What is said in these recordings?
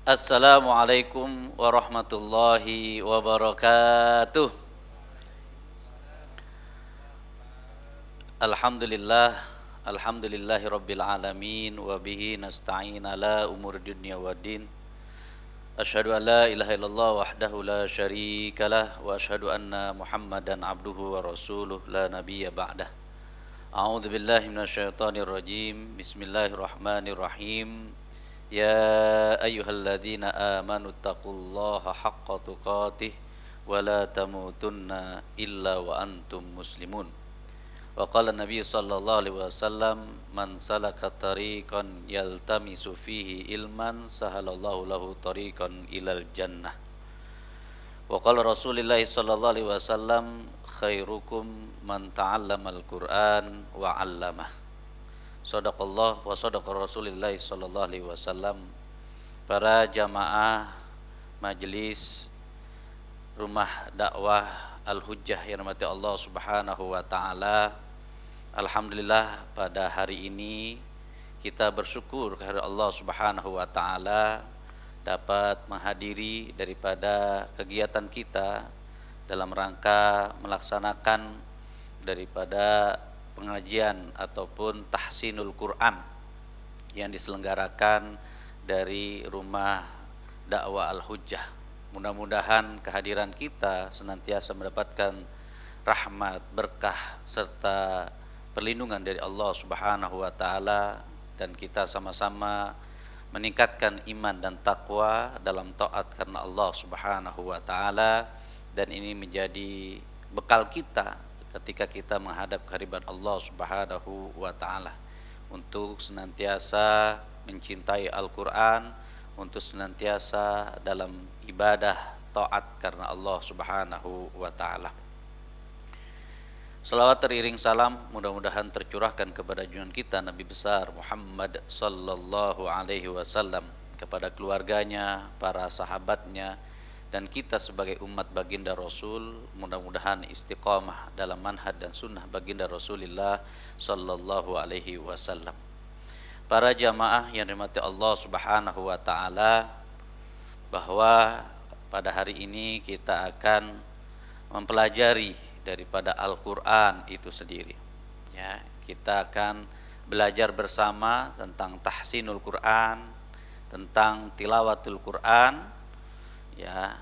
Assalamualaikum warahmatullahi wabarakatuh. Alhamdulillah, alhamdulillahi rabbil alamin wa bihi nasta'in ala umur dunya waddin. Asyhadu an la ilaha illallah wahdahu la syarikalah wa asyhadu anna Muhammadan abduhu wa rasuluh la nabiyya ba'dah. A'udzu billahi minasyaitonir rajim. Bismillahirrahmanirrahim. Ya ayyuhalladzina amanu taqullaha haqqa tuqatih wa la tamutunna illa wa antum muslimun. Wa qala Nabi sallallahu alaihi wasallam man salaka tariqan yaltamisu fihi ilman sahalallahu lahu tariqan ilal jannah. Wa qala Rasulullah sallallahu alaihi wasallam khairukum man ta'allamal Qur'an wa 'allamah. Shadaqallah wa shadaqa Rasulullah sallallahu alaihi wasallam. Para jamaah majelis rumah dakwah Al-Hujjah yang dirahmati Allah Subhanahu wa taala. Alhamdulillah pada hari ini kita bersyukur kepada Allah Subhanahu wa taala dapat menghadiri daripada kegiatan kita dalam rangka melaksanakan daripada pengajian ataupun tahsinul Quran yang diselenggarakan dari rumah dakwah Al-Hujjah. Mudah-mudahan kehadiran kita senantiasa mendapatkan rahmat, berkah serta perlindungan dari Allah Subhanahu wa taala, dan kita sama-sama meningkatkan iman dan takwa dalam taat karena Allah Subhanahu wa taala, dan ini menjadi bekal kita ketika kita menghadap kehadirat Allah Subhanahu wa taala untuk senantiasa mencintai Al-Qur'an, untuk senantiasa dalam ibadah taat karena Allah Subhanahu wa taala. Salawat teriring salam mudah-mudahan tercurahkan kepada junjungan kita Nabi besar Muhammad sallallahu alaihi wasallam, kepada keluarganya, para sahabatnya, dan kita sebagai umat baginda Rasul mudah-mudahan istiqamah dalam manhaj dan sunnah baginda Rasulullah sallallahu alaihi wasallam. Para jamaah yang dirahmati Allah Subhanahu wa taala, bahwa pada hari ini kita akan mempelajari daripada Al-Qur'an itu sendiri. Ya, kita akan belajar bersama tentang tahsinul Qur'an, tentang tilawatul Qur'an, ya,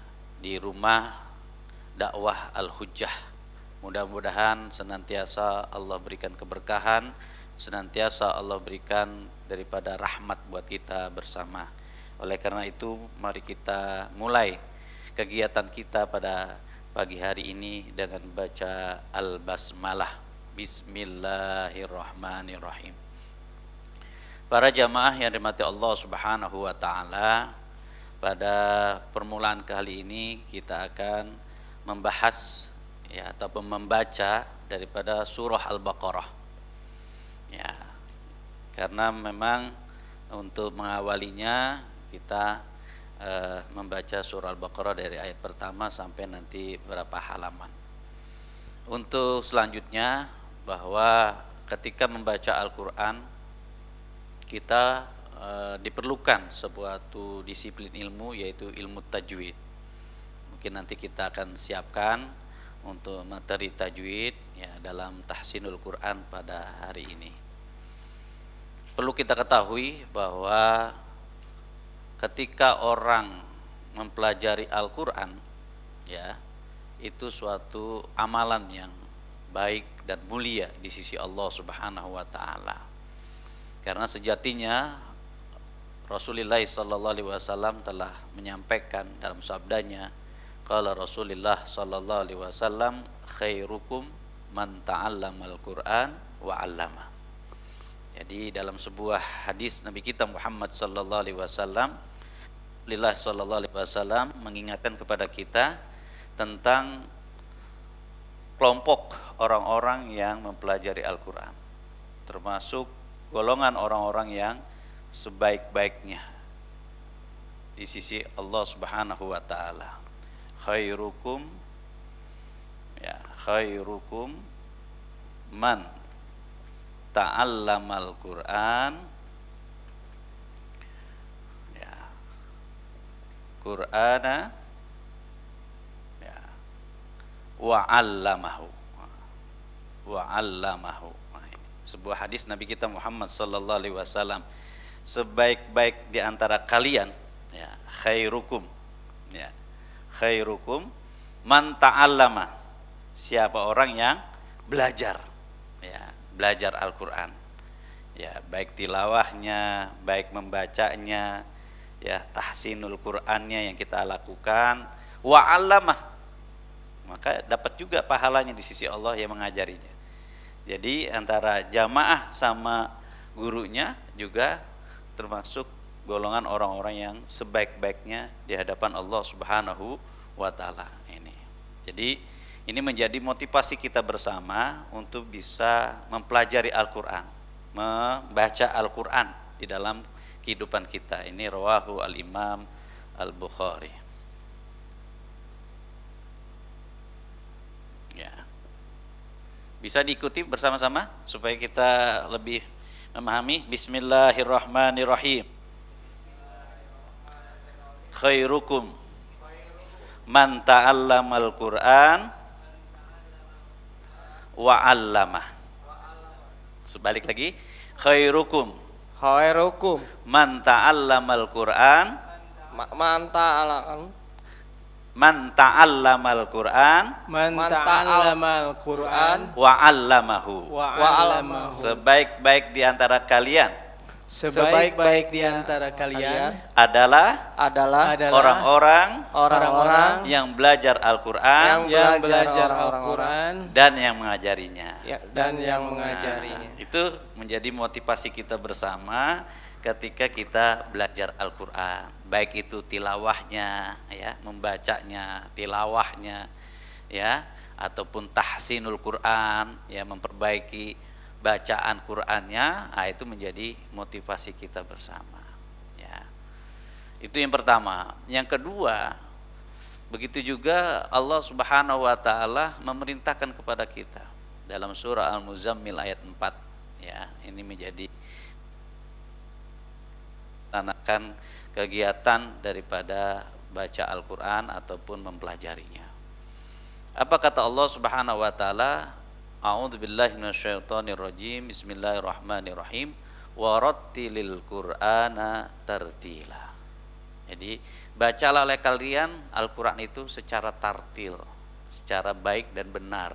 di rumah dakwah Al-Hujjah. Mudah-mudahan senantiasa Allah berikan keberkahan, senantiasa Allah berikan daripada rahmat buat kita bersama. Oleh karena itu, mari kita mulai kegiatan kita pada pagi hari ini dengan baca Al-Basmalah. Bismillahirrahmanirrahim. Para jamaah yang dirahmati Allah Subhanahu wa taala, pada permulaan kali ini kita akan membahas, ya, ataupun membaca daripada surah Al-Baqarah. Ya, karena memang untuk mengawalinya kita membaca surah Al-Baqarah dari ayat pertama sampai nanti berapa halaman. Untuk selanjutnya, bahwa ketika membaca Al-Quran kita diperlukan suatu disiplin ilmu, yaitu ilmu tajwid. Mungkin nanti kita akan siapkan untuk materi tajwid, ya, dalam tahsinul Quran pada hari ini. Perlu kita ketahui bahwa ketika orang mempelajari Al-Quran, ya, itu suatu amalan yang baik dan mulia di sisi Allah Subhanahu wa taala. Karena sejatinya Rasulullah sallallahu alaihi wasallam telah menyampaikan dalam sabdanya, qala Rasulullah sallallahu alaihi wasallam khairukum man ta'allamal Qur'an wa 'allama. Jadi dalam sebuah hadis Nabi kita Muhammad sallallahu alaihi wasallam, Rasulullah sallallahu alaihi wasallam mengingatkan kepada kita tentang kelompok orang-orang yang mempelajari Al-Qur'an, termasuk golongan orang-orang yang sebaik-baiknya di sisi Allah Subhanahu wa taala. Khairukum, ya, khairukum man ta'allamal Qur'an, ya, Qur'ana ya, wa 'allamahu. Wa 'allamahu. Sebuah hadis Nabi kita Muhammad sallallahu alaihi wasallam, sebaik-baik di antara kalian ya, khairukum ya, khairukum man ta'allama, siapa orang yang belajar ya, belajar Al-Qur'an ya, baik tilawahnya, baik membacanya ya, tahsinul Qur'annya yang kita lakukan, wa 'allamah, maka dapat juga pahalanya di sisi Allah yang mengajarinya. Jadi antara jamaah sama gurunya juga termasuk golongan orang-orang yang sebaik-baiknya di hadapan Allah Subhanahu wa taala ini. Jadi ini menjadi motivasi kita bersama untuk bisa mempelajari Al-Qur'an, membaca Al-Qur'an di dalam kehidupan kita. Ini rawahu al-Imam Al-Bukhari. Ya. Bisa diikuti bersama-sama supaya kita lebih memahami. Bismillahirrahmanirrahim. Khairukum man ta'allamal Qur'an wa 'allamah. Sebalik lagi. Khairukum man ta'allamal Qur'an man ta'allamal Qur'an wa 'allamahu. Sebaik-baik di antara kalian adalah orang-orang yang belajar Al-Qur'an dan yang mengajarinya. Itu menjadi motivasi kita bersama ketika kita belajar Al-Qur'an, baik itu tilawahnya ya, membacanya, tilawahnya ya, ataupun tahsinul Qur'an ya, memperbaiki bacaan Qur'annya. Itu menjadi motivasi kita bersama ya. Itu yang pertama. Yang kedua, begitu juga Allah Subhanahu wa taala memerintahkan kepada kita dalam surah Al-Muzammil ayat 4 ya. Ini menjadi melaksanakan kegiatan daripada baca Al-Qur'an ataupun mempelajarinya. Apa kata Allah Subhanahu wa taala? A'udzubillahi minasyaitonirrajim. Bismillahirrahmanirrahim. Warattilil Qur'ana tartila. Jadi bacalah oleh kalian Al-Qur'an itu secara tartil, secara baik dan benar.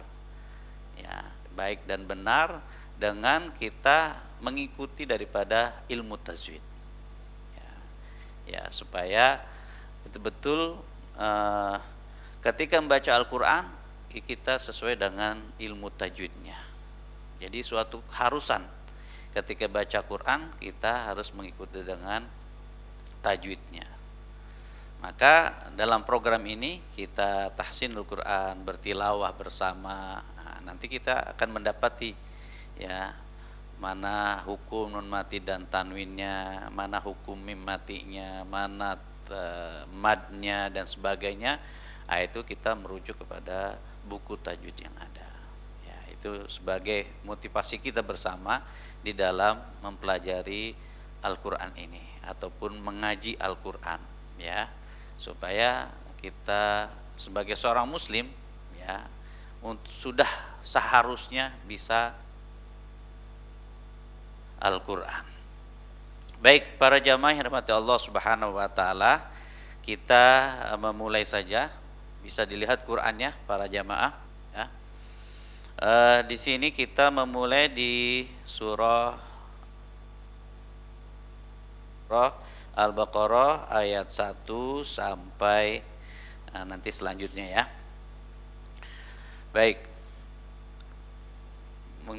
Ya, baik dan benar dengan kita mengikuti daripada ilmu tajwid. Ya, supaya betul-betul ketika membaca Al-Qur'an kita sesuai dengan ilmu tajwidnya. Jadi suatu keharusan ketika baca Quran kita harus mengikuti dengan tajwidnya. Maka dalam program ini kita tahsinul Quran, bertilawah bersama. Nanti kita akan mendapati ya, mana hukum nun mati dan tanwinnya, mana hukum mim matinya, mana madnya dan sebagainya. Itu kita merujuk kepada buku tajwid yang ada ya. Itu sebagai motivasi kita bersama di dalam mempelajari Al-Qur'an ini ataupun mengaji Al-Qur'an ya, supaya kita sebagai seorang muslim ya sudah seharusnya bisa Al-Qur'an. Baik para jamaah yang dirahmati Allah Subhanahu wa taala, kita memulai saja. Bisa dilihat Qur'annya para jamaah ya. Di sini kita memulai di surah Al-Baqarah ayat 1 sampai nanti selanjutnya ya. Baik.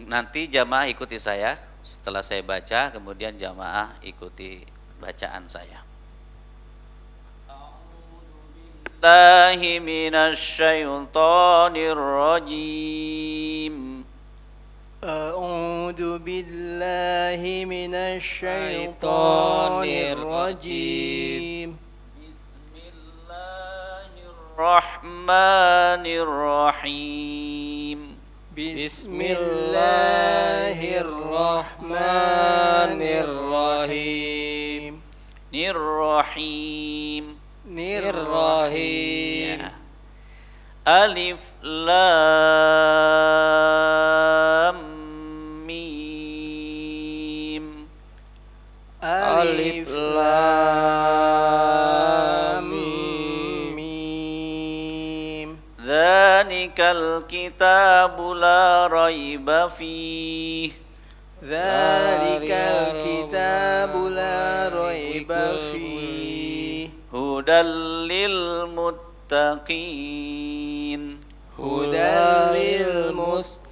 Nanti jamaah ikuti saya. Setelah saya baca, kemudian jamaah ikuti bacaan saya. Billahi minasyaitonir rajim. A'udzu billahi minasyaitonir rajim. Bismillahirrahmanirrahim. Bismillahirrahmanirrahim. Nirrahim. Nirrahim. Ya. Alif lam mim. Alif lam mim. Dzalikal kitabu la raiba fih. Dzalikal kitabu la raiba fihi. Hudal lil muttaqin. Hudal lil mustaqin.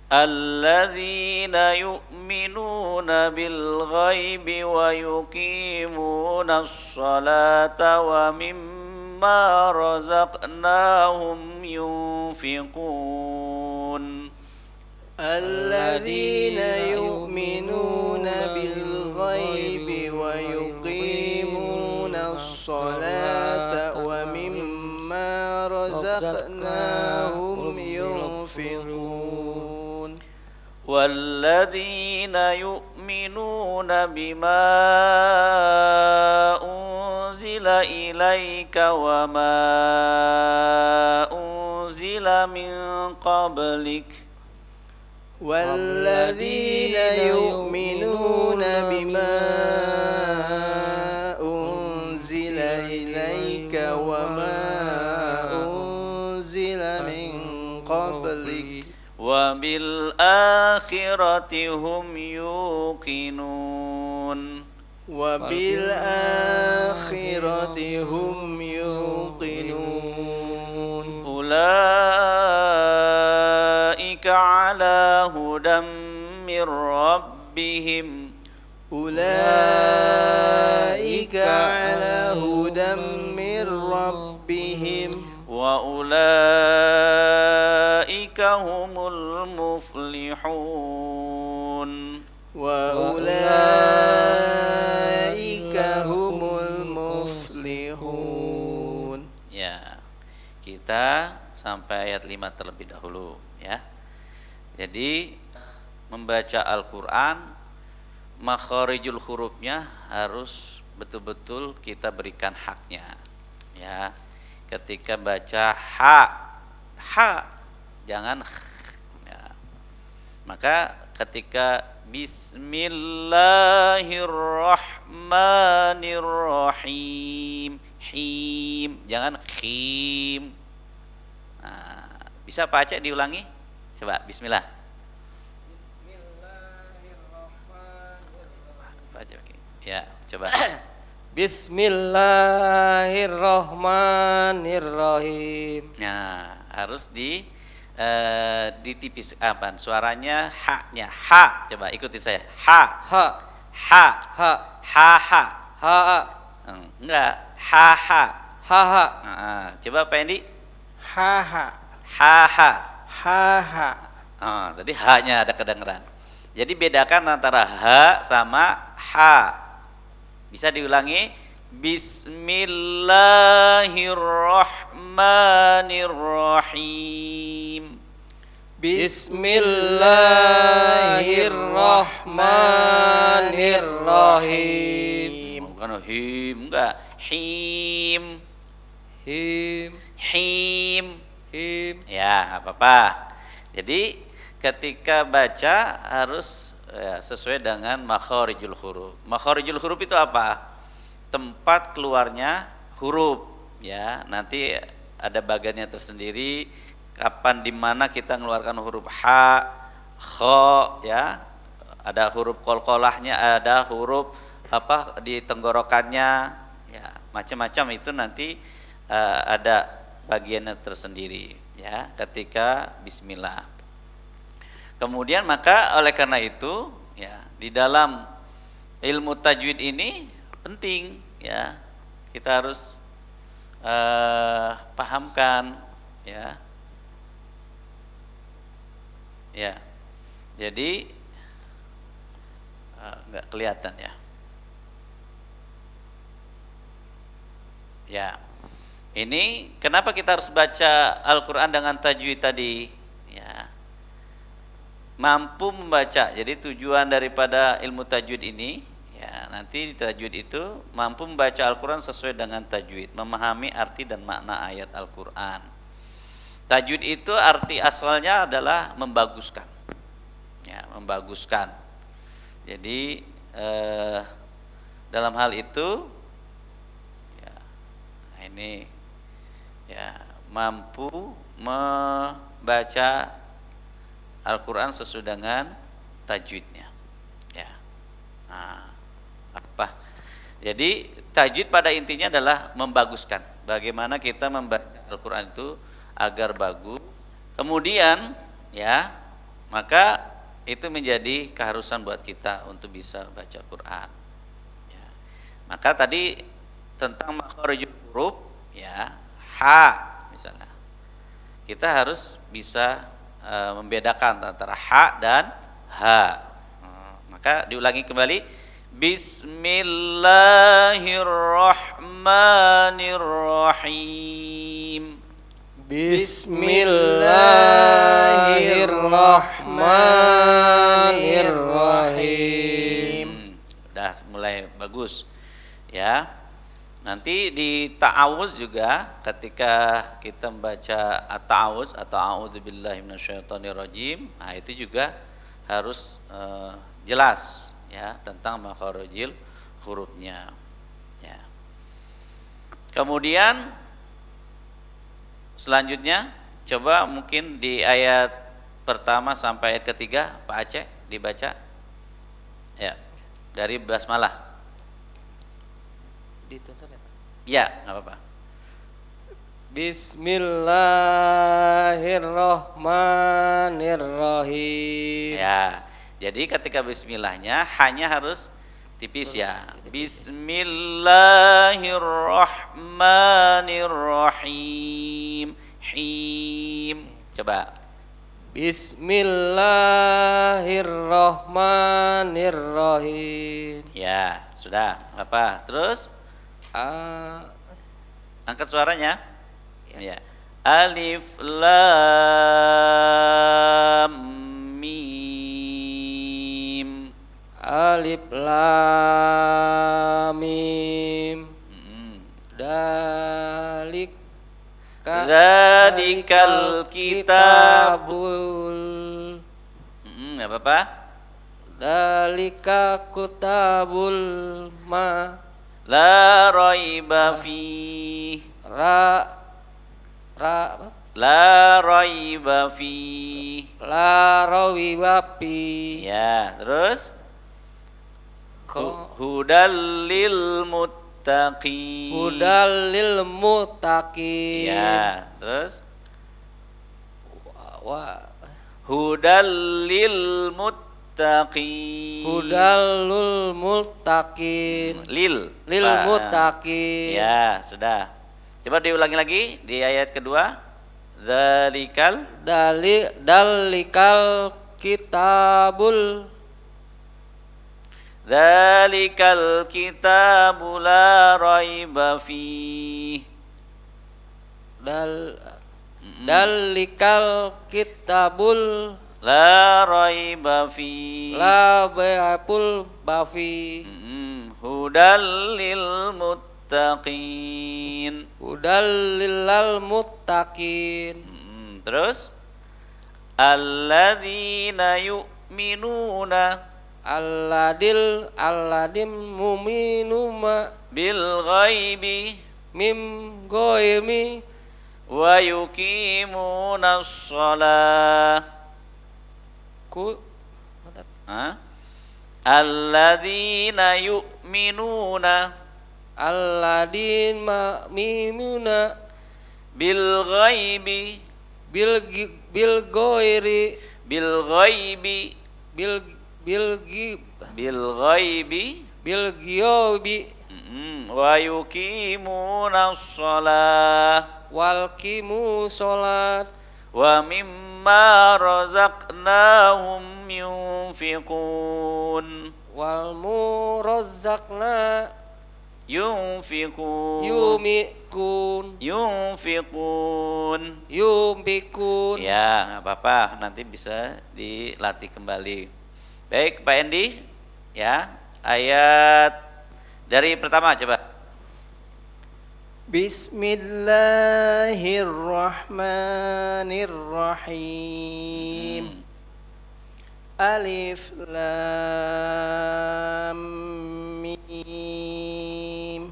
Alladzina yu'minuna bil ghaibi wa yuqimuna as-salata wa mimma razaqnahum yunfiqun. الذين يؤمنون بالغيب ويقيمون الصلاة ومما رزقناهم ينفقون والذين يؤمنون بما أنزل إليك وما أنزل من قبلك والذين يؤمنون بما أنزل إليك وما أنزل من قبلك وبالآخرة هم يوقنون وبالآخرة هم يوقنون أولئك على هدى من ربهم أولئك على هدى من ربهم وأولئك هم المفلحون وأولئك هم المفلحون. Ya, kita sampai ayat 5 terlebih dahulu ya. Jadi membaca Al-Quran, makharijul hurufnya harus betul-betul kita berikan haknya ya. Ketika baca ha jangan ya. Maka ketika bismillahirrahmanirrahim, him jangan khim. Nah, bisa Pak Aceh diulangi? Coba bismillah. Ya, coba. Bismillahirrahmanirrahim. Nah, harus ditipis apa? Suaranya haknya. Ha. Coba ikuti saya. Ha. Ha Ha. ha Ha ha. ha Enggak. Ha ha. ha ha Nah, coba Pak Endi. ha ha Ha ha. ha ha. Tadi ha-nya ada kedengeran. Jadi bedakan antara ha sama ha. Bisa diulangi? Bismillahirrahmanirrahim. Bismillahirrahmanirrahim. Bukan him, enggak. Him. Him Him. him. Ya, nggak apa-apa. Jadi ketika baca harus ya, sesuai dengan makharijul huruf. Makharijul huruf itu apa? Tempat keluarnya huruf ya. Nanti ada bagiannya tersendiri kapan di mana kita mengeluarkan huruf ha, kha ya. Ada huruf qalqalahnya, ada huruf apa di tenggorokannya ya. Macam-macam itu nanti ada bagiannya tersendiri ya ketika bismillah. Kemudian maka oleh karena itu ya di dalam ilmu tajwid ini penting ya, kita harus pahamkan ya. Ya. Jadi enggak kelihatan ya. Ya. Ini kenapa kita harus baca Al-Qur'an dengan tajwid tadi? Ya. Mampu membaca. Jadi tujuan daripada ilmu tajwid ini ya, nanti di tajwid itu mampu membaca Al-Quran sesuai dengan tajwid, memahami arti dan makna ayat Al-Quran. Tajwid itu arti asalnya adalah membaguskan, ya, membaguskan. Jadi dalam hal itu, ya, ini, ya, mampu membaca Al-Quran sesuai dengan tajwidnya, ya. Nah, apa? Jadi tajwid pada intinya adalah membaguskan. Bagaimana kita membaca Al-Quran itu agar bagus. Kemudian, ya, maka itu menjadi keharusan buat kita untuk bisa baca Quran. Ya. Maka tadi tentang makharijul huruf, ya, ha misalnya, kita harus bisa membedakan antara ha dan ha. Maka diulangi kembali, Bismillahirrahmanirrahim. Bismillahirrahmanirrahim. Udah mulai bagus, ya. Nanti di ta'awuz juga, ketika kita membaca at-ta'awuz atau a'udzubillahi minasyaitonirrajim, nah itu juga harus jelas, ya, tentang makharijil hurufnya, ya. Kemudian selanjutnya coba mungkin di ayat pertama sampai ayat ketiga Pak Aceh dibaca, ya, dari basmalah. Ditonton ya, Pak? Ya, nggak apa-apa. Bismillahirrahmanirrahim. Ya, jadi ketika bismillahnya hanya harus tipis, ya. Bismillahirrahmanirrahim. Him. Coba. Bismillahirrahmanirrahim. Ya, sudah. Apa? Terus angkat suaranya. Ya. Alif lam mim. Alif lam mim. Dzalikal kitabul. Enggak apa-apa. Dalika kutabul ma La raiba fi. ra La raiba fi. la rawi wapi. Ya, terus hudal lil muttaqin. Hudal lil muttaqin. Ya, terus hudal lil muttaqin. Hudalul muttaqin. Lil Muttaqin. Ya, sudah. Coba diulangi lagi di ayat kedua. Dzalikal Dalikal kitabul. Dzalikal kitabu la raiba fi. Dalikal kitabul La raiba fi. la ba'pul bafi. Hudal lil muttaqin. Hudal lil muttaqin. Terus alladzina yu'minuna Alladim mu'minuma bil ghaibi mim goimi wa yuqimunas shalah. Alladzina yu'minuna Alladin mimuna bil ghaibi bil goiri bil ghaibi bil ghaibi giobi wa yuqimunas shalah wal kimu sholat wa mimma razaqnahum yunfiqun wal murazzaqna yunfiqun yumpikun. Ya, nggak apa-apa, nanti bisa dilatih kembali. Baik Pak Endi, ya, ayat dari pertama coba. Bismillahirrahmanirrahim. Alif Lam Mim.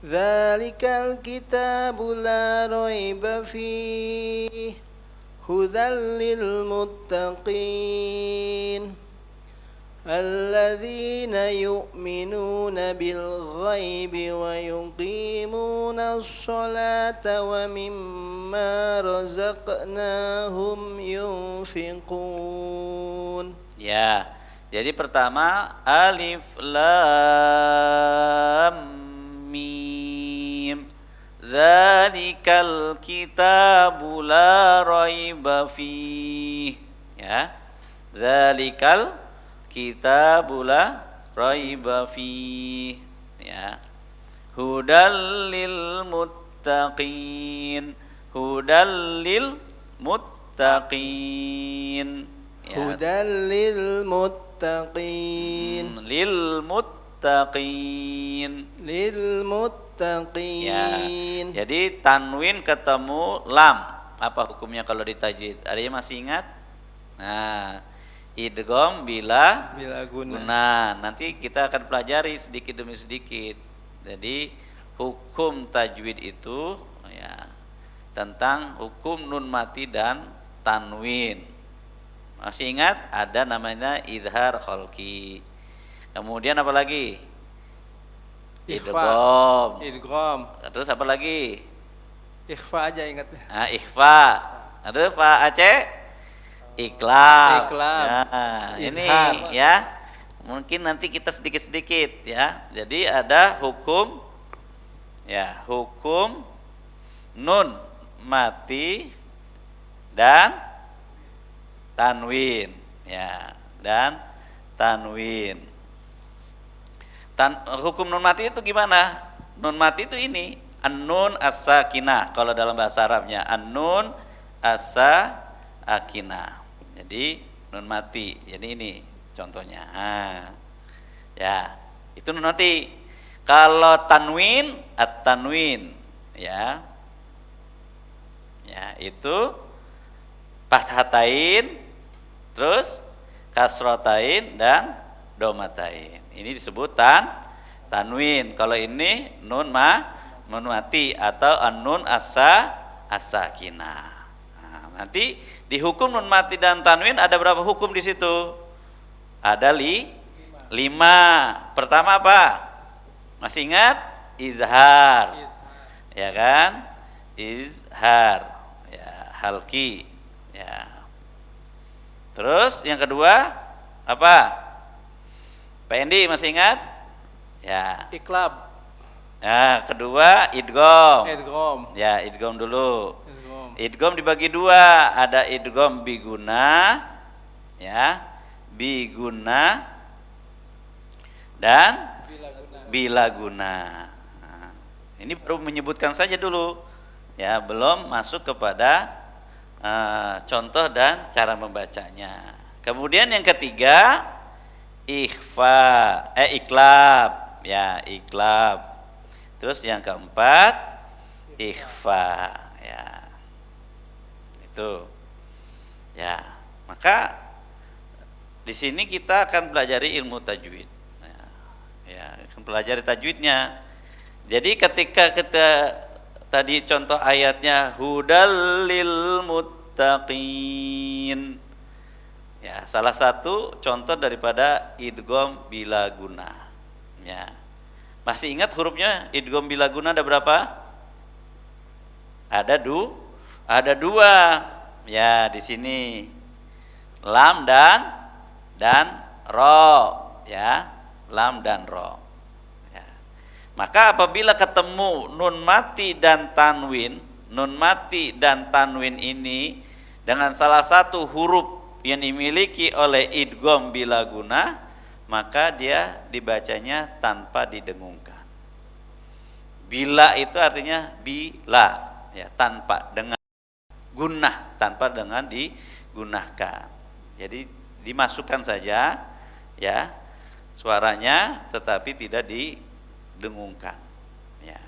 Dzalikal kitabu la raiba fihi hudal lil muttaqin alladzina yu'minuna bil ghaibi wa yuqimuna as-salata wa mimma razaqnahum yunfiqun. Ya, jadi pertama alif lam mim. Dzalikal kitabu la raiba fihi. Ya. Dzalikal kitabu la raiba fihi. Ya. Hudal lil muttaqin. Hudal lil muttaqin. Ya. Hudal lil muttaqin. Lil muttaqin. Lil muttaqin. Ya. Jadi tanwin ketemu lam. Apa hukumnya kalau ditajwid? Ada yang masih ingat? Nah, idgham bila guna. Nanti kita akan pelajari sedikit demi sedikit. Jadi hukum tajwid itu ya tentang hukum nun mati dan tanwin. Masih ingat? Ada namanya idhar kholqi. Kemudian apa lagi? Idgham. Terus apa lagi? Ikhfa aja ingatnya. Nah, ikhfa. Terus fa Aceh? Iklab. Ya, ini ya. Mungkin nanti kita sedikit-sedikit ya. Jadi ada hukum ya, hukum nun mati dan tanwin ya, dan tanwin. Hukum nun mati itu gimana? Nun mati itu ini an-nun as-sakinah kalau dalam bahasa Arabnya, an-nun as-sakinah. Jadi nun mati. Jadi ini contohnya. Ya, itu nun mati. Kalau tanwin at-tanwin ya. Ya, itu fathatain, terus kasrotain dan domatain. Ini disebut tanwin. Kalau ini nun mati atau an-nun as-sakinah. Nah, nanti di hukum nun mati dan tanwin ada berapa hukum di situ? Ada 5. Pertama apa? Masih ingat? Izhar. Ya kan? Izhar. Ya, halki. Ya. Terus yang kedua apa? Pak Endi masih ingat? Ya. Iklab. Nah, kedua idgham. Ya, idgham dulu. Idgham dibagi dua, ada idgham biguna, ya, biguna dan bilaguna. Nah, ini baru menyebutkan saja dulu, ya, belum masuk kepada contoh dan cara membacanya. Kemudian yang ketiga iklab, ya, iklab. Terus yang keempat ikhfa, ya. Itu. Ya, maka di sini kita akan pelajari ilmu tajwid. Ya, akan pelajari tajwidnya. Jadi ketika kita tadi contoh ayatnya hudal lil muttaqin. Ya, salah satu contoh daripada idgham bila guna. Ya. Masih ingat hurufnya idgham bila guna ada berapa? Ada dua. Ya, di sini lam dan ro, ya. Lam dan ro. Ya. Maka apabila ketemu nun mati dan tanwin ini dengan salah satu huruf yang dimiliki oleh idgham bila guna, maka dia dibacanya tanpa didengungkan. Bila itu artinya bila, ya, tanpa, dengan gunah, tanpa dengan digunakan. Jadi dimasukkan saja, ya, suaranya tetapi tidak didengungkan. Ya.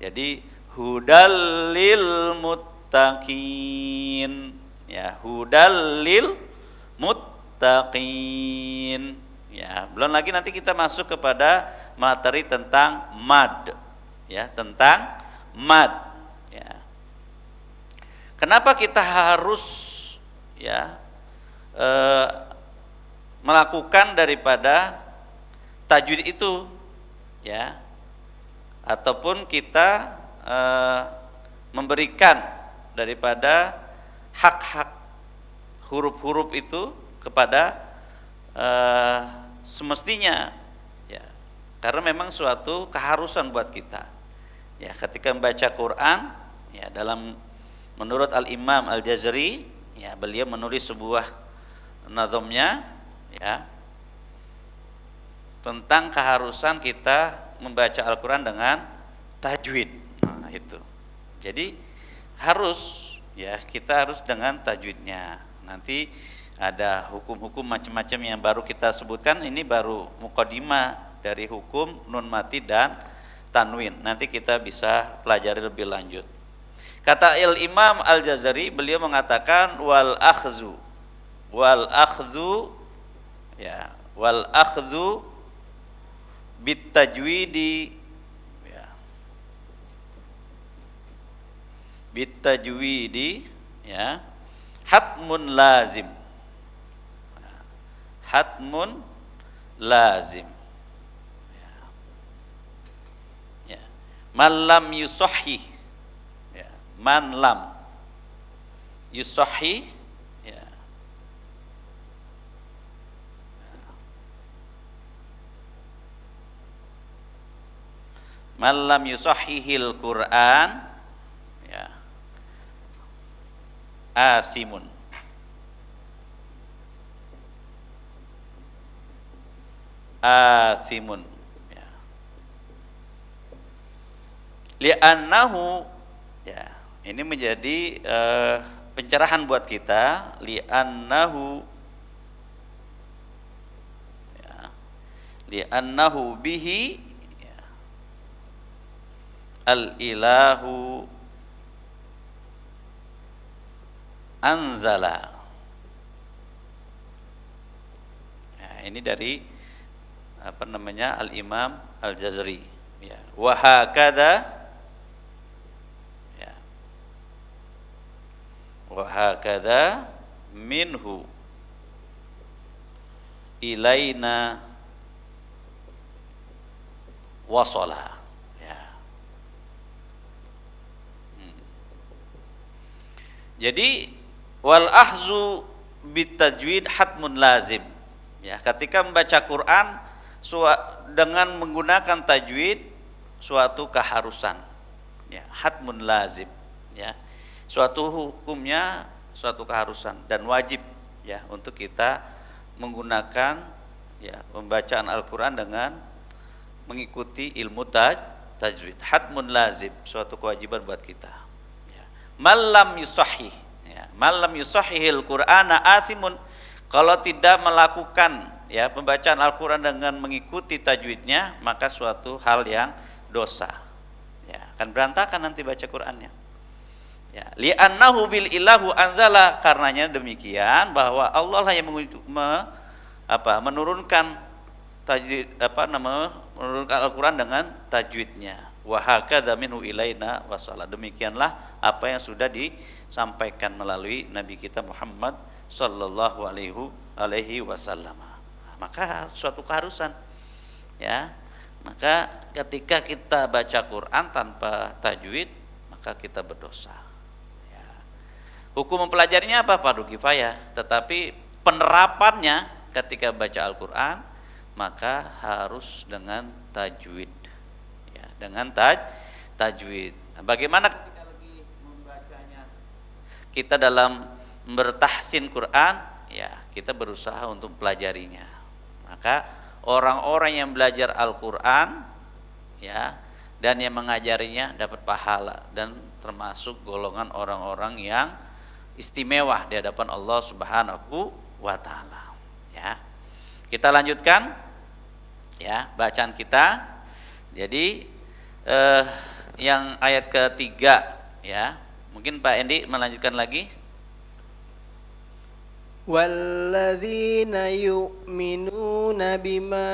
Jadi hudal lil muttaqin. Ya, hudal lil muttaqin. Ya, belum lagi nanti kita masuk kepada materi tentang mad. Ya, tentang mad. Ya. Kenapa kita harus ya melakukan daripada tajwid itu, ya, ataupun kita memberikan daripada hak-hak huruf-huruf itu kepada semestinya, ya, karena memang suatu keharusan buat kita, ya, ketika membaca Quran, ya, dalam menurut Al-Imam Al-Jazari, ya, beliau menulis sebuah nazamnya, ya, tentang keharusan kita membaca Al-Quran dengan tajwid. Nah, itu. Jadi harus, ya, kita harus dengan tajwidnya. Nanti ada hukum-hukum macam-macam yang baru kita sebutkan. Ini baru muqaddimah dari hukum nun mati dan tanwin. Nanti kita bisa pelajari lebih lanjut. Kata Imam Al-Jazari, beliau mengatakan wal akhdhu, ya, wal akhdhu bit tajwidi, ya, bit tajwidi, ya, hatmun lazim, hatmun lazim, ya, ya. Man lam yusahhih, ya, man lam yusahhih, ya, man lam yusahhihil Qur'an, ya, asimun, athimun, ya, li'annahu, ya, ini menjadi pencerahan buat kita, li'annahu, ya, li'annahu bihi, ya, al-ilahu anzala. Ya, ini dari apa namanya Al-Imam Al-Jazari, ya, wa hakadha, ya, wa hakadha minhu ilaina wasala, ya. Jadi wal ahzu bitajwid hatmun lazim, ya, ketika membaca Quran dengan menggunakan tajwid suatu keharusan, ya, hatmun lazim, ya, suatu hukumnya suatu keharusan dan wajib, ya, untuk kita menggunakan, ya, pembacaan Al-Quran dengan mengikuti ilmu tajwid, hatmun lazim, suatu kewajiban buat kita, ya. Malam yusahih, ya, malam yusahihil Qur'ana athimun, kalau tidak melakukan, ya, pembacaan Al-Quran dengan mengikuti tajwidnya, maka suatu hal yang dosa, ya, akan berantakan nanti baca Qurannya, ya. Li'annahu bil ilahu anzala, karenanya demikian bahwa Allah lah yang menurunkan tajwid, menurunkan Al-Quran dengan tajwidnya. Wa hakadha minhu ilaina wasala, demikianlah apa yang sudah disampaikan melalui Nabi kita Muhammad sallallahu alaihi wasallam. Maka suatu keharusan, ya, maka ketika kita baca Quran tanpa tajwid maka kita berdosa, ya. Hukum mempelajarinya apa? Fardu kifayah, tetapi penerapannya ketika baca Al-Quran maka harus dengan tajwid, ya, dengan tajwid. Nah, bagaimana ketika lagi membacanya kita dalam bertahsin Quran, ya, kita berusaha untuk pelajarinya. Maka orang-orang yang belajar Al-Quran, ya, dan yang mengajarinya dapat pahala dan termasuk golongan orang-orang yang istimewa di hadapan Allah Subhanahu wa taala, ya. Kita lanjutkan. ya bacaan kita. Jadi yang ayat ketiga ya, mungkin Pak Endi melanjutkan lagi. Walladzina yu'minuna bima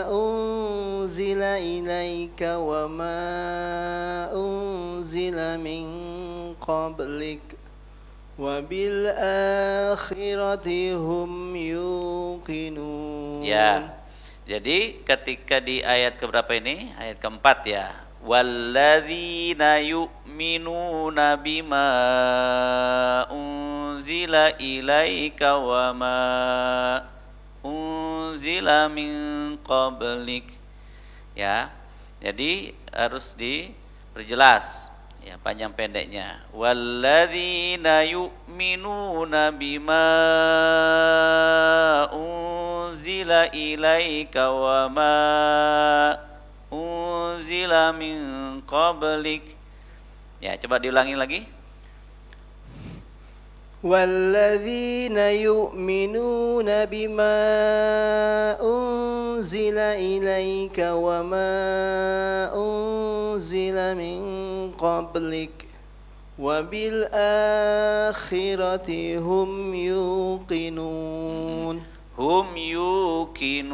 unzila ilaika wa ma unzila min qablik wa bil akhirati hum yuqinun. Ya. Jadi ketika di ayat keberapa ini? Ayat keempat ya. Walladzina yu'minuna bima unzila ilaika wa ma unzila min qablik. Ya. Jadi harus diperjelas ya panjang pendeknya. Walladzina yu'minuna bima unzila ilaika wa ma unzila min qablik. Ya, coba diulangi lagi. Walladzina yu'minuna bima unzila ilaika wa ma unzila min qablik wa bil akhirati hum yuqinun. Hum yuqinun.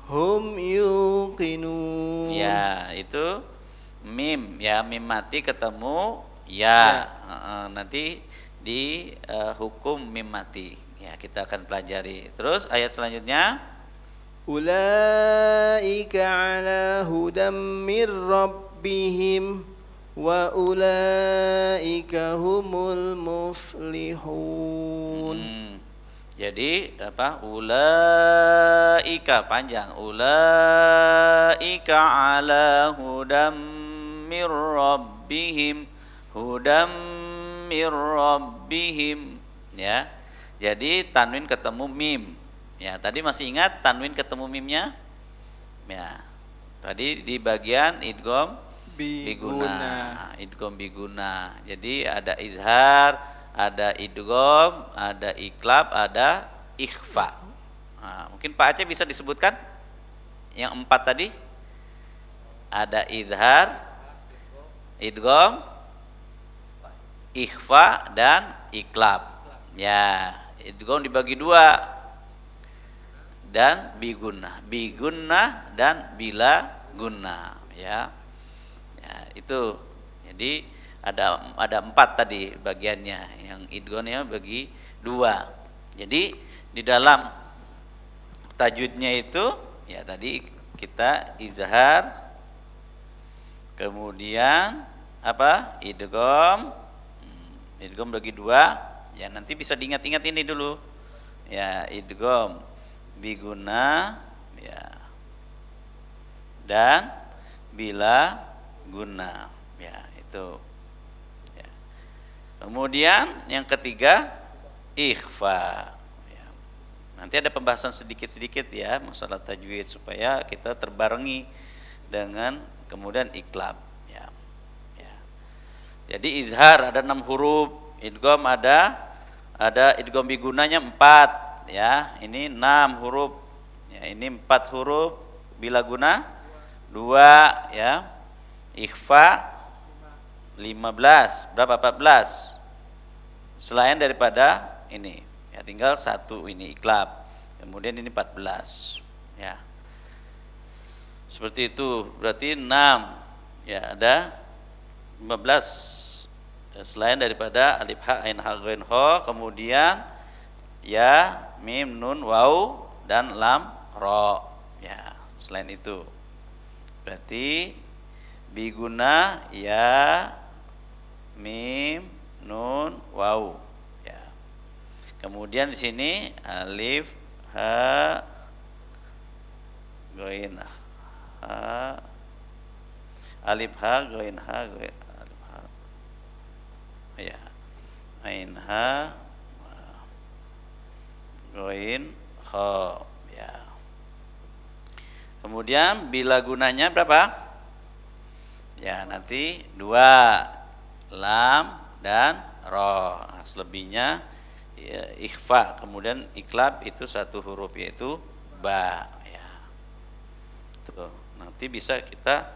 Hum yuqinun. Ya, itu mim ya, mim mati ketemu ya. Nanti di hukum mim mati. Ya, kita akan pelajari. Terus ayat selanjutnya, ulaika ala hudam mir rabbihim wa ulaika humul muflihun. Jadi apa? Ulaika panjang. Ulaika ala hudam mir rabbihim. Hudam mir rabbihim. Ya. Jadi tanwin ketemu mim. Ya, tadi masih ingat tanwin ketemu mimnya? Ya. Tadi di bagian idgham biguna. Idgham biguna. Jadi ada izhar, ada idgham, ada iklab, ada ikhfa. Nah, mungkin Pak Aceh bisa disebutkan yang 4 tadi? Ada izhar, idgham, ikhfa, dan iklab. Ya, idgham dibagi 2. Dan bigunnah dan bila gunnah, ya. Ya, itu. Jadi ada 4 tadi bagiannya, yang idghamnya bagi 2. Jadi di dalam tajwidnya itu ya tadi kita izhar, kemudian apa? Idgham bagi 2. Ya, nanti bisa diingat-ingat ini dulu. Ya, idgham biguna ya, dan bila guna ya, itu ya. Kemudian yang ketiga ikhfa ya. Nanti ada pembahasan sedikit-sedikit ya masalah tajwid supaya kita terbarengi dengan kemudian iklab ya. Ya. Jadi izhar ada 6 huruf, idgham ada idgham bigunanya 4 ya, ini 6 huruf ya, ini 4 huruf, bila guna 2 ya, ikhfa 15, berapa? 14 selain daripada ini ya, tinggal 1 ini iklab, kemudian ini 14 ya, seperti itu. Berarti 6 ya, ada 15 ya, selain daripada alif ha ain ha ghain kha, kemudian ya, mim, nun, waw, dan lam, ro ya, selain itu berarti biguna ya, mim, nun, waw ya. Kemudian di sini alif ha ghain ha, alif ha ghain ha, alif ha ya, ain ha ghain kha ya. Kemudian bila gunanya berapa? Ya, nanti 2 lam dan ro. Nah, selebihnya ya, ikhfa, kemudian iklab itu 1 huruf yaitu ba ya. Tuh, nanti bisa kita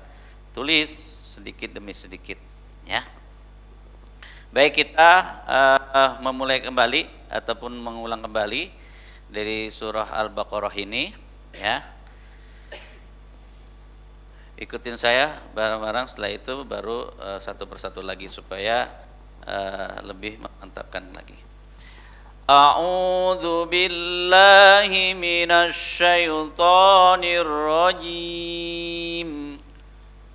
tulis sedikit demi sedikit, ya. Baik, kita memulai kembali ataupun mengulang kembali dari surah Al-Baqarah ini, ya. Ikutin saya bareng-bareng, setelah itu baru satu persatu lagi supaya lebih memantapkan lagi. A'udzu billahi minasy syaithanir rajim.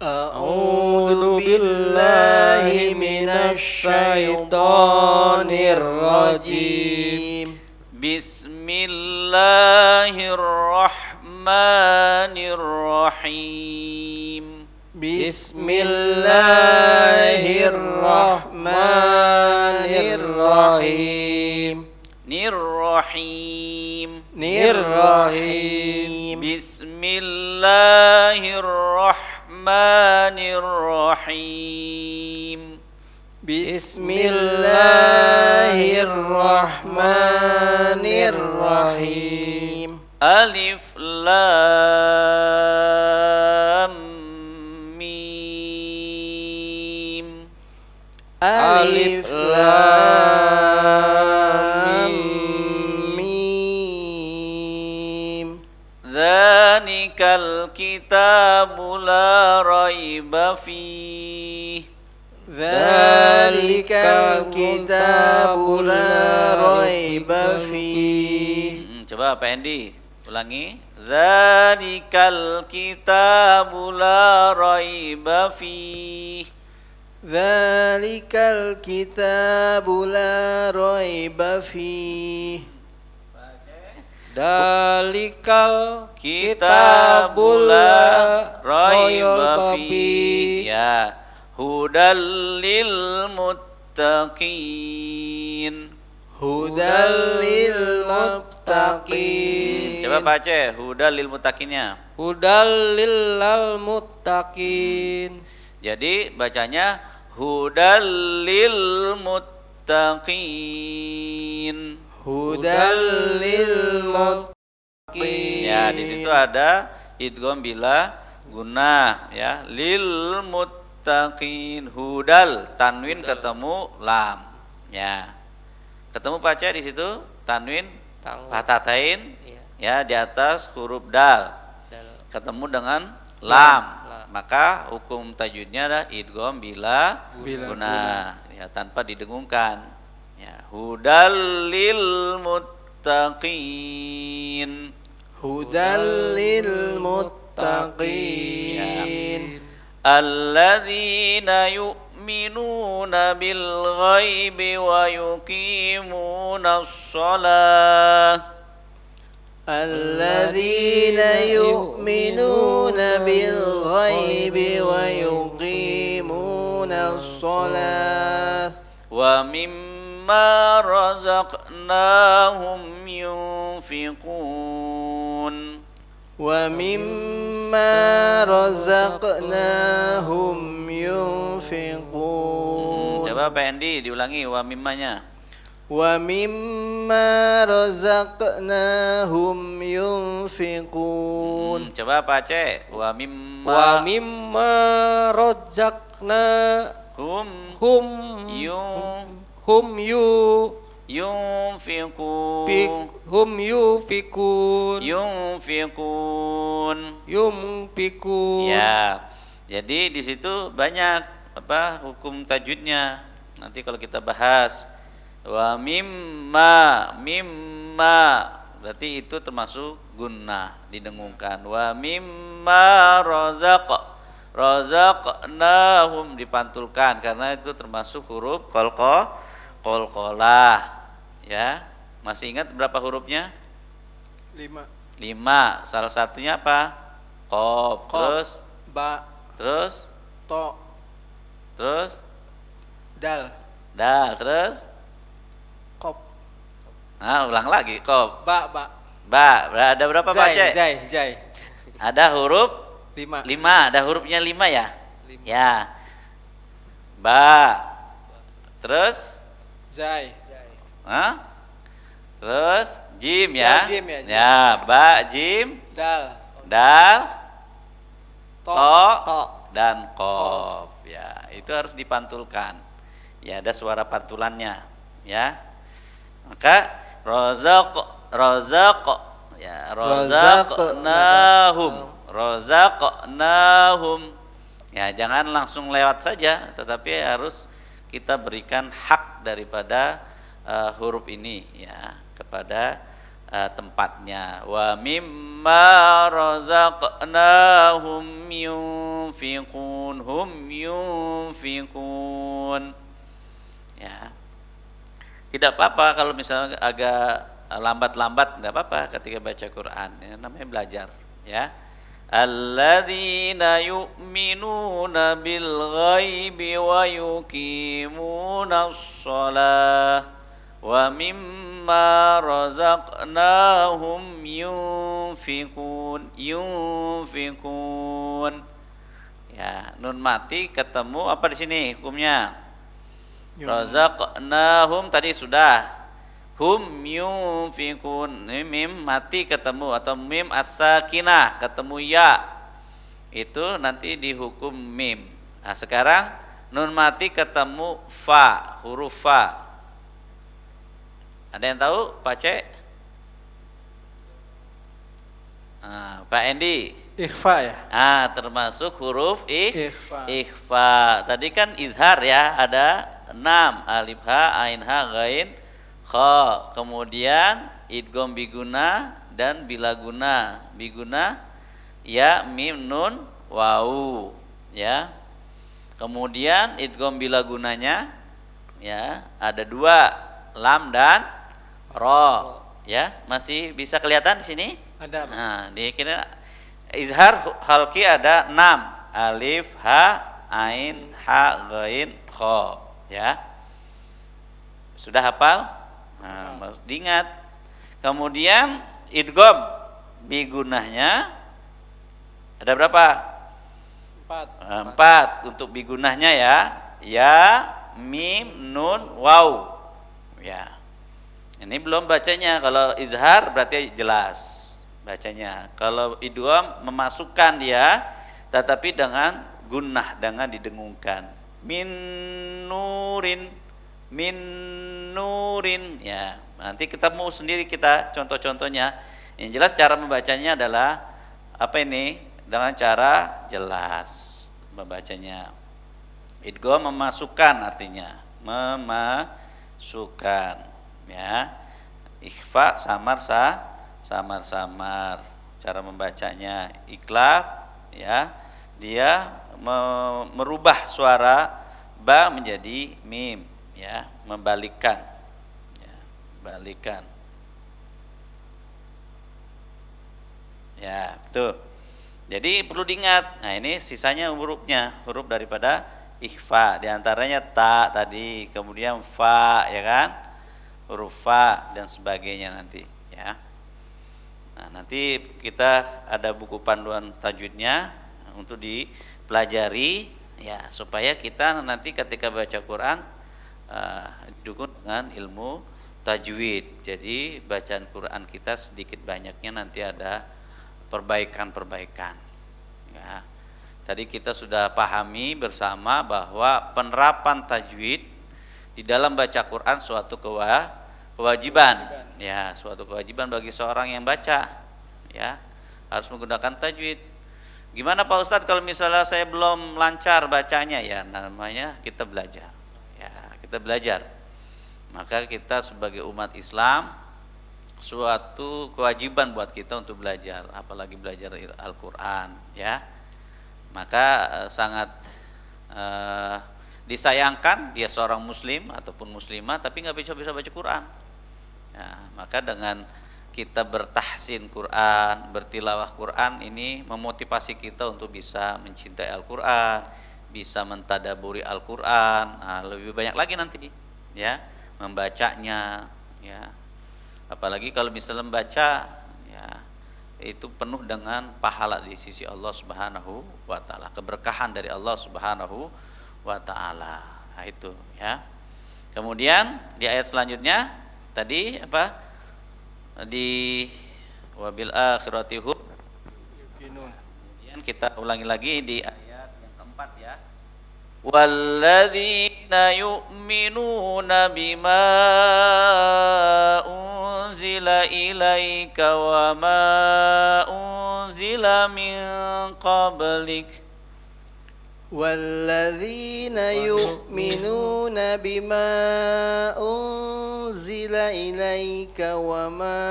A'udzu billahi minasy syaithanir rajim. Bismillahirrahmanirrahim. Bismillahirrahmanirrahim. Nirrahim. Nirrahim. Bismillahirrahmanirrahim. Bismillahirrahmanirrahim. Alif Lam Mim. Alif Lam Mim. Dzalikal kitabu la raiba fihi. Dzalikal kitabu la raiba fihi. Coba Pak Endi ulangi. Dzalikal kitabu la raiba fihi. Dzalikal kitabu la raiba fihi. Dalikal Kitabul la raiba raiba fihi. Ya. Hudal lil muttaqin. Hudal lil muttaqin. Coba Pak Aceh, hudal lil muttaqinnya. Hudal lil muttaqin. Jadi bacanya hudal lil muttaqin. Hudal lil muttaqin. Ya, di situ ada idgham bila gunnah, ya. Lil muttaqin. Hudal tanwin ketemu lam, ya. Ketemu Pak Aceh di situ tanwin fathatain, ya, di atas huruf dal. Ketemu dengan lam. Maka hukum tajwidnya adalah idgham bila gunnah, ya, tanpa didengungkan. Ya, hudal lil muttaqin. Hudal lil muttaqin. Alladzina yu'minuna bil ghaibi wa yuqimunas shalah. Alladzina yu'minuna bil ghaibi wa yuqimunas shalah. Wa mimma razaqnahum yunfiqun. Wa mimma razaqnahum yunfiqun. Coba Pak Endi diulangi wa mimmanya. Wa mimma razaqnahum yunfiqun. Coba Pak Aceh, wa mimma Razaqna hum hum yunfiqun. Ya. Jadi di situ banyak hukum tajwidnya. Nanti kalau kita bahas wa mimma berarti itu termasuk gunnah, didengungkan. Wa mimma razaqnahum dipantulkan karena itu termasuk huruf qalqalah, ya. Masih ingat berapa hurufnya? 5. Salah satunya apa? Qaf, terus ba, terus to, terus dal, terus kop. nah, ulang lagi. Qaf, Ba. ada berapa Pak Aceh? Jai. Ada huruf 5. 5, ada hurufnya 5 ya? Ya. Ba. Terus Zai. Hah? Terus jim ya? Ya, jim ya, jim. Ya, ba, jim, Dal. dal, To. To. dan qaf. Ya, itu harus dipantulkan. Ya, ada suara pantulannya, ya. Maka razaq ya, razaqnahum. Ya, jangan langsung lewat saja, tetapi harus kita berikan hak daripada huruf ini, ya, kepada tempatnya. Wa mimma razaqnahum yunfiqun. Ya. Tidak apa-apa kalau misalnya agak lambat-lambat, tidak apa-apa ketika baca Quran. Ya, namanya belajar, ya. Alladzina yu'minuna bil ghaibi wa yuqimunas shalah wa mimma razaqnahum yunfiqun. Ya, nun mati ketemu apa di sini hukumnya? Razaqnahum tadi sudah. Hum yunfiqun. Mim mati ketemu atau mim as-sakinah ketemu ya. Itu nanti dihukum mim. Nah, sekarang nun mati ketemu fa, huruf fa. Ada yang tahu, Pak Cek? Pak Endi? Ikhfa ya. Termasuk huruf Ikhfa. ikhfa. Tadi kan izhar ya, ada 6, alif ha, ain ha, ghain, kha. Kemudian idgham biguna dan bilaguna. Biguna ya, mim, nun, wau, ya. Kemudian idgham bilagunanya ya, ada 2, lam dan ro, ya. Masih bisa kelihatan di sini? Ada. Nah, di kira izhar halqi ada 6, alif ha, ain ha, ghain, kha, ya. Sudah hafal? Nah, harus diingat. Kemudian idgham bigunahnya ada berapa? 4 untuk bigunahnya ya. Ya, mim, nun, waw. Ya. Ini belum bacanya. Kalau izhar berarti jelas bacanya. Kalau idgham memasukkan dia, tetapi dengan gunnah, dengan didengungkan. Min nurin, ya. Nanti ketemu sendiri kita contoh-contohnya. Yang jelas cara membacanya adalah apa ini? Dengan cara jelas membacanya. Idgham memasukkan artinya, memasukkan, ya. Ikhfa samar-samar cara membacanya. Iklab ya, dia merubah suara ba menjadi mim, ya, membalikkan, ya, balikan, ya, tuh. Jadi perlu diingat. Nah, ini sisanya hurufnya, huruf daripada ikhfa. Di antaranya ta tadi, kemudian fa, ya kan? Huruf fa dan sebagainya nanti, ya. Nah, nanti kita ada buku panduan tajwidnya untuk dipelajari, ya, supaya kita nanti ketika baca Quran didukung dengan ilmu tajwid. Jadi bacaan Quran kita sedikit banyaknya nanti ada perbaikan-perbaikan, ya. Tadi kita sudah pahami bersama bahwa penerapan tajwid di dalam baca Quran suatu kewajiban, ya, suatu kewajiban bagi seorang yang baca, ya, harus menggunakan tajwid. Gimana Pak Ustadz kalau misalnya saya belum lancar bacanya? Ya, namanya kita belajar, ya, kita belajar. Maka kita sebagai umat Islam suatu kewajiban buat kita untuk belajar, apalagi belajar Al-Quran, ya. Maka sangat disayangkan dia seorang muslim ataupun muslimah tapi nggak bisa baca Quran, ya. Maka dengan kita bertahsin Quran, bertilawah Quran, ini memotivasi kita untuk bisa mencintai Al-Quran, bisa mentadaburi Al-Quran. Nah, lebih banyak lagi nanti, ya, membacanya, ya. Apalagi kalau misalnya membaca, ya, itu penuh dengan pahala di sisi Allah Subhanahu wa taala, keberkahan dari Allah Subhanahu wa taala. Nah, itu, ya. Kemudian di ayat selanjutnya tadi apa? Di wabil akhirati hum. Kemudian kita kita ulangi lagi di ayat yang keempat ya. Walladzina yu'minuna bima unzila ilaika wa ma unzila min qablik. والذين يؤمنون بما أنزل إليك وما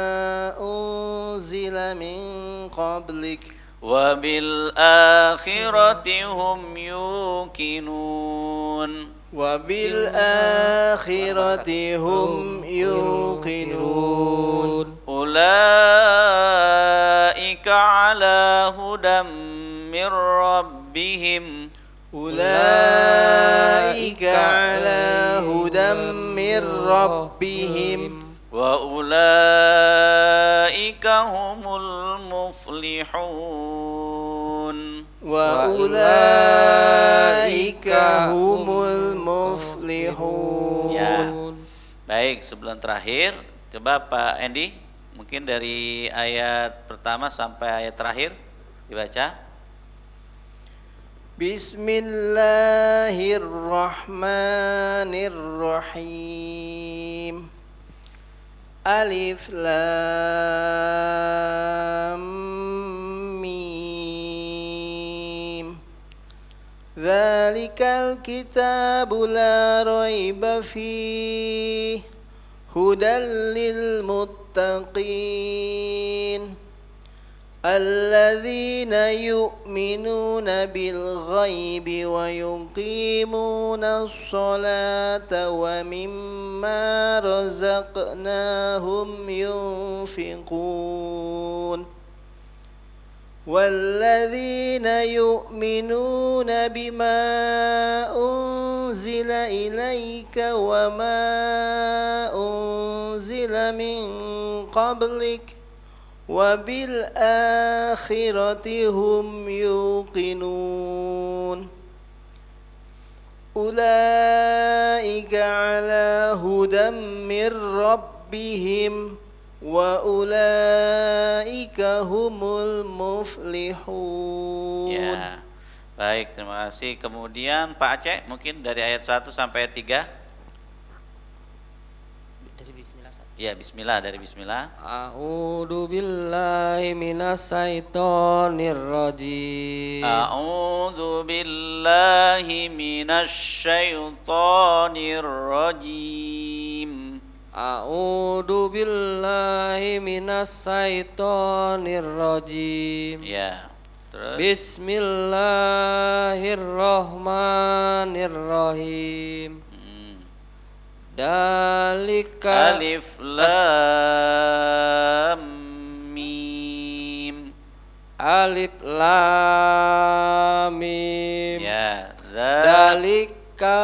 أنزل من قبلك وبالآخرة هم يوقنون وبالآخرة هم يوقنون أولئك على هدى من ربهم أولئك على هدى من ربهم وأولئك هم المفلحون وأولئك هم المفلحون. Ya. Baik, sebelum terakhir coba Pak Endi mungkin dari ayat pertama sampai ayat terakhir dibaca. Bismillahirrahmanirrahim. Alif Lam Mim. Dzalikal kitabu la raiba fihi hudal lil muttaqin. الذين يؤمنون بالغيب ويقيمون الصلاة ومما رزقناهم ينفقون والذين يؤمنون بما أنزل إليك وما أنزل من قبلك وبالآخرة هم يوقنون أولئك على هدى من ربهم وأولئك هم المفلحون. Ya. Baik, terima kasih. Kemudian Pak Aceh mungkin dari ayat 1 sampai ayat 3. Ya, bismillah, dari bismillah. A'udzu billahi minasyaitonir rajim. A'udzu billahi minasyaitonir rajim. A'udzu billahi minasyaitonir rajim. Ya. Terus Bismillahirrahmanirrahim. Dalika Alif Lam Mim. Alif Lam Mim. Ya, Dalika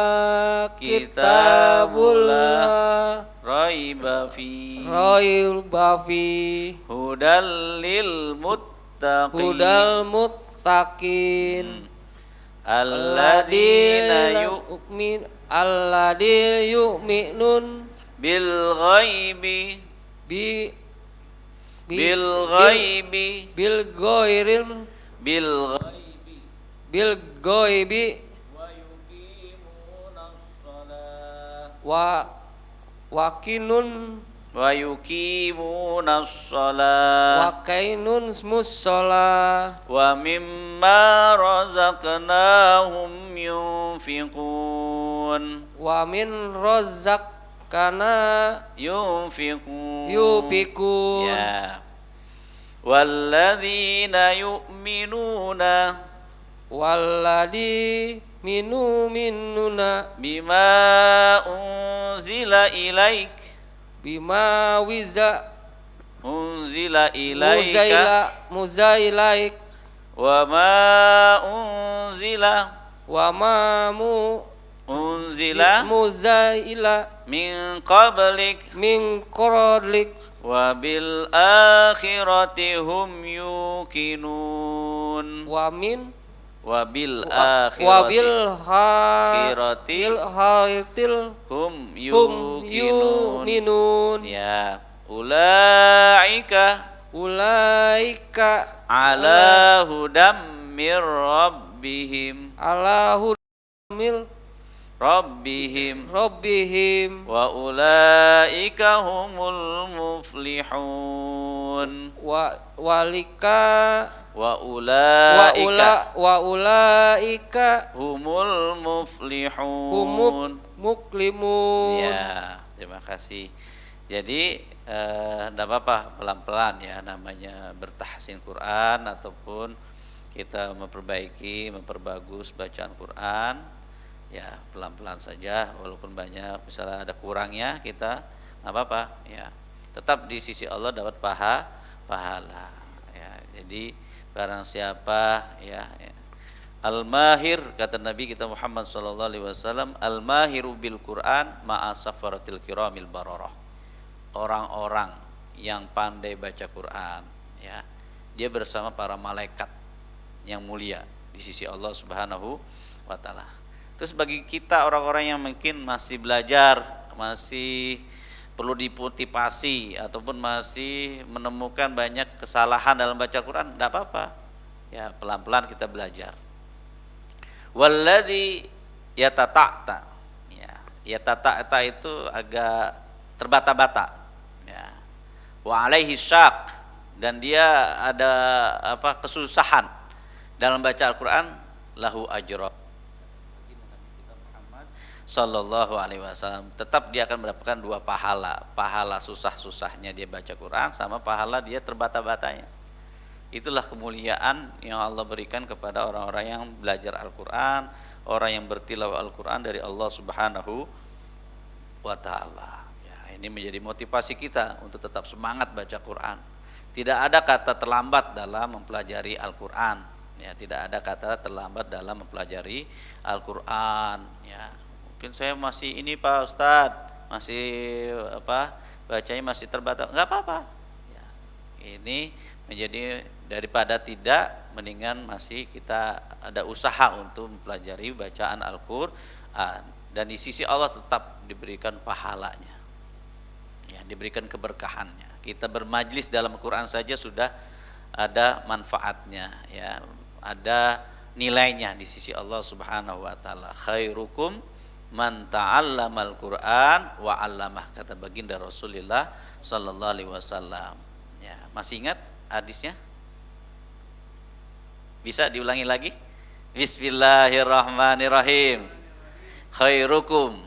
kitabullah raiba fi raiba fi hudal lil muttaqin. hudal muttaqin. Alladzina yu'minun bil ghaibi bil ghaibi bil ghaibi wa yuqimuna shalah wa yuqimuna shalah wa kainun musalla wa mimma razaqnahum yunfiqun wa min razzaqana yunfiqun. Ya. Walladzina yu'minuna minuna bima unzila ilaik bima unzila ilaika muzailaik wa ma unzila wa ma unzila muzaila min qablik min qarlik wa bil akhirati hum yuqinun wa min wa bil akhiratil hum yuminun. Ya, ulaika Ulaika ala hudam mir rabbihim ala hudamil rabbihim rabbihim wa ulaika humul muflihun walika wa ulaika ulaika humul humul muflihun. muklimun. Ya, terima kasih. Jadi enggak apa-apa, pelan-pelan ya, namanya bertahsin Quran ataupun kita memperbagus bacaan Quran, ya pelan-pelan saja, walaupun banyak misalnya ada kurangnya, kita enggak apa-apa ya. Tetap di sisi Allah dapat pahala ya. Jadi barang siapa ya, al-mahir, kata Nabi kita Muhammad sallallahu alaihi wasallam, al-mahiru bil Quran ma'a safaratil kiramil bararah. Orang-orang yang pandai baca Quran ya, dia bersama para malaikat yang mulia di sisi Allah Subhanahu wa taala. Terus bagi kita orang-orang yang mungkin masih belajar, masih perlu dimotivasi ataupun masih menemukan banyak kesalahan dalam baca Quran, enggak apa-apa. Ya, pelan-pelan kita belajar. Walladzi yatata'ta. Ya, yatata'ta itu agak terbata-bata. Ya. Wa alaihi syak, dan dia ada kesusahan dalam baca Al-Qur'an, lahu ajra. Sallallahu alaihi wasallam, tetap dia akan mendapatkan dua pahala susah-susahnya dia baca Quran sama pahala dia terbata-batanya. Itulah kemuliaan yang Allah berikan kepada orang-orang yang belajar Al-Quran, orang yang bertilawah Al-Quran dari Allah Subhanahu wa ta'ala. Ya, ini menjadi motivasi kita untuk tetap semangat baca Quran. Tidak ada kata terlambat dalam mempelajari Al-Quran. Ya, tidak ada kata terlambat dalam mempelajari Al-Quran. Ya, mungkin saya masih ini Pak Ustadz, masih bacanya masih terbatas. Enggak apa-apa. Ya, ini menjadi daripada tidak, mendingan masih kita ada usaha untuk mempelajari bacaan Al-Quran, dan di sisi Allah tetap diberikan pahalanya ya, diberikan keberkahannya. Kita bermajlis dalam Al-Quran saja sudah ada manfaatnya ya, ada nilainya di sisi Allah Subhanahu wa taala. Khairukum man ta'allamal Quran wa 'allamah, kata baginda Rasulullah sallallahu alaihi wasallam. Ya, masih ingat hadisnya? Bisa diulangi lagi? Bismillahirrahmanirrahim. Khairukum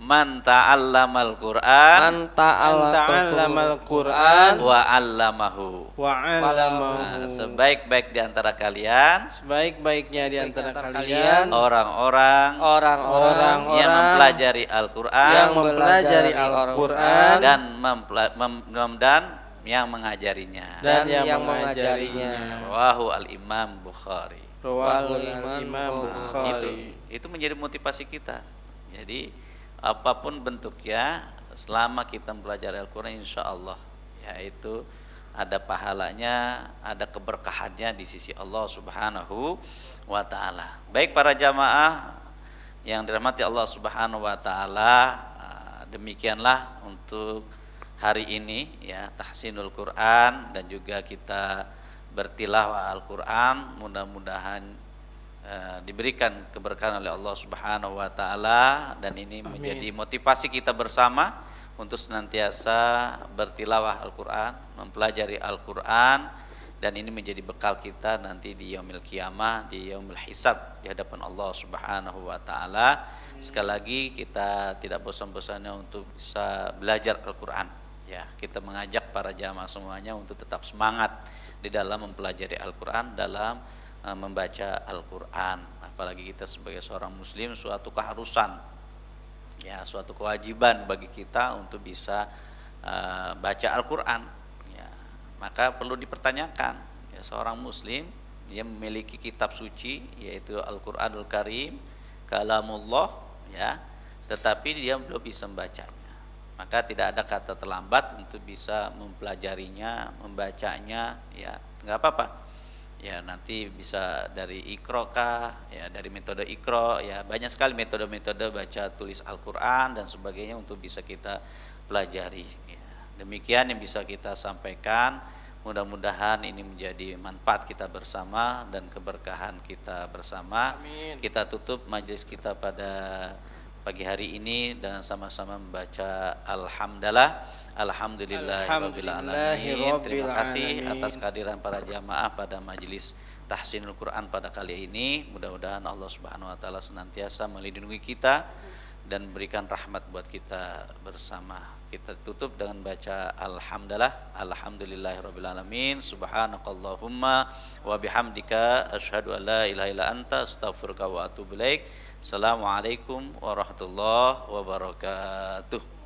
man ta'allamal Qur'an ta'allamal Qur'an wa 'allamahu. wa 'allamahu. Nah, sebaik-baik di antara kalian, Sebaik-baiknya di antara kalian orang-orang orang-orang yang mempelajari Al-Qur'an dan yang mengajarinya. dan yang mengajarinya. Rawahu al-Imam Bukhari. Rawahul Imam Bukhari. Itu menjadi motivasi kita. Jadi apapun bentuknya, selama kita mempelajari Al-Quran, insya Allah ya itu ada pahalanya, ada keberkahannya di sisi Allah Subhanahu wa ta'ala. Baik para jamaah yang dirahmati Allah Subhanahu wa ta'ala, demikianlah untuk hari ini ya, tahsinul Quran, dan juga kita bertilawah Al-Quran. Mudah-mudahan diberikan keberkahan oleh Allah Subhanahu wa taala, dan ini menjadi motivasi kita bersama untuk senantiasa bertilawah Al-Quran, mempelajari Al-Quran, dan ini menjadi bekal kita nanti di yaumil qiyamah, di yaumil hisab, di hadapan Allah Subhanahu wa taala. Sekali lagi kita tidak bosan-bosannya untuk bisa belajar Al-Quran. Ya, kita mengajak para jamaah semuanya untuk tetap semangat di dalam mempelajari Al-Quran, dalam membaca Al-Quran. Apalagi kita sebagai seorang muslim, suatu keharusan ya, suatu kewajiban bagi kita untuk bisa baca Al-Quran ya. Maka perlu dipertanyakan ya, seorang muslim dia memiliki kitab suci yaitu Al-Quranul Karim, kalamullah ya, tetapi dia belum bisa membacanya. Maka tidak ada kata terlambat untuk bisa mempelajarinya, membacanya ya, nggak apa-apa ya. Nanti bisa dari Iqra kah ya, dari metode Iqra ya, banyak sekali metode-metode baca tulis Al-Quran dan sebagainya untuk bisa kita pelajari ya. Demikian yang bisa kita sampaikan. Mudah-mudahan ini menjadi manfaat kita bersama dan keberkahan kita bersama. Amin. Kita tutup majelis kita pada pagi hari ini dan sama-sama membaca Alhamdulillahirabbil alamin. Terima kasih atas kehadiran para jamaah pada majelis Tahsinul Quran pada kali ini. Mudah-mudahan Allah Subhanahu wa taala senantiasa melindungi kita dan berikan rahmat buat kita bersama. Kita tutup dengan baca Alhamdulillahirabbil alamin. Subhanakallahumma wa bihamdika asyhadu an la ilaha illa anta astaghfiruka wa atubu ilaik. Assalamualaikum warahmatullahi wabarakatuh.